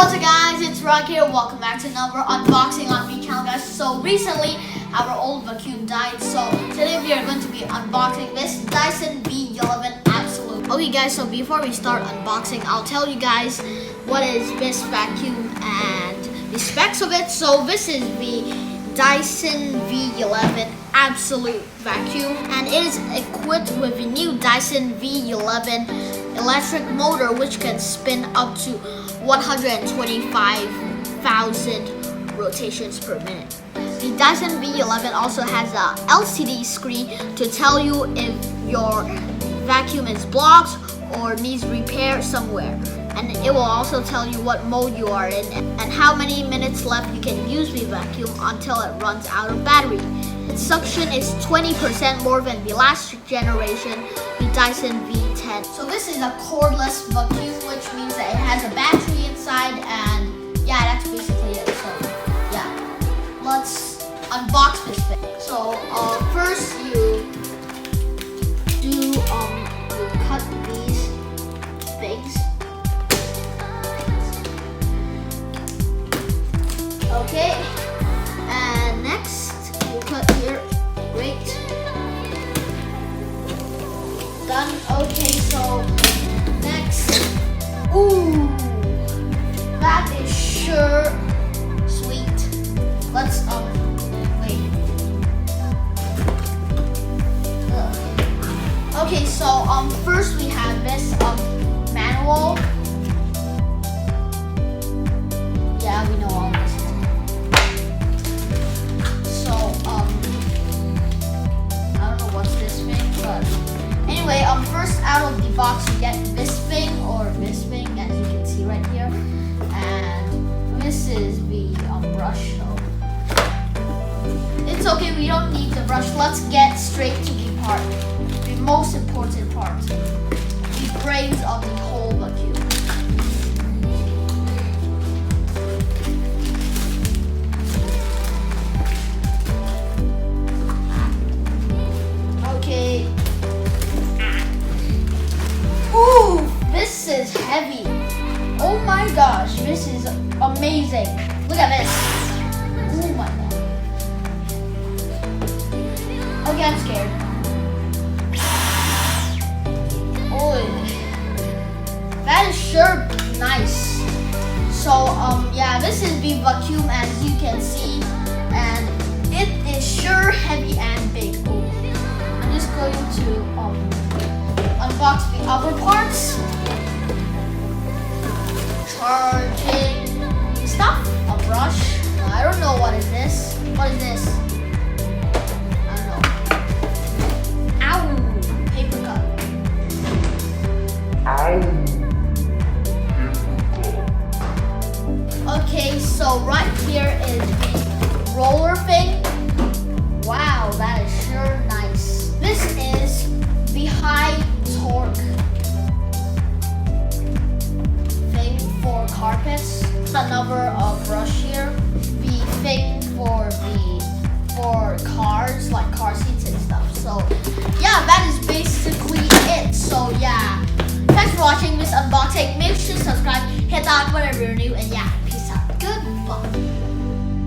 what's up guys, it's Rock here. Welcome back to another unboxing on my channel guys. So recently our old vacuum died, so today we are going to be unboxing this Dyson v11 Absolute. Okay guys, so before we start unboxing, I'll tell you guys what is this vacuum and the specs of it. So this is the Dyson v11 Absolute vacuum, and it is equipped with the new Dyson v11 electric motor, which can spin up to 125,000 rotations per minute. The Dyson v11 also has a LCD screen to tell you if your vacuum is blocked or needs repair somewhere. And it will also tell you what mode you are in and how many minutes left you can use the vacuum until it runs out of battery. Its suction is 20% more than the last generation, the Dyson v10. So this is a cordless vacuum, which means that it has a battery inside, and yeah, that's basically it. So yeah, let's unbox this thing. So first you cut these things. Okay, and next you cut here. Great. Done. Okay, so next. Ooh, that is sure sweet. Let's wait. Okay, so first we have this manual. Yeah, we know all this. So I don't know what's this thing, but anyway, first out of the box you get this thing, as you can see right here, and this is the brush. So it's okay, we don't need the brush. Let's get straight to the part, the most important part, the brains of the whole vacuum. Okay. Ooh, this is heavy. Oh my gosh, this is amazing. Look at this. Oh my god. Okay, I'm scared. Oh, that is sure nice. So yeah, this is the vacuum as you can see, and it is sure heavy and big. Oh, I'm just going to unbox the other parts. Charging stuff, a brush. I don't know what is this. What is this? I don't know. Ow! Paper cut. Okay, so right here is the roller thing. Wow, that is sure nice. This is the high torque thing for carpets. Another brush here. The thing for cars, like car seats and stuff. So yeah, that is basically it. So yeah, thanks for watching this unboxing. Make sure to subscribe, hit that button if you're new, and yeah.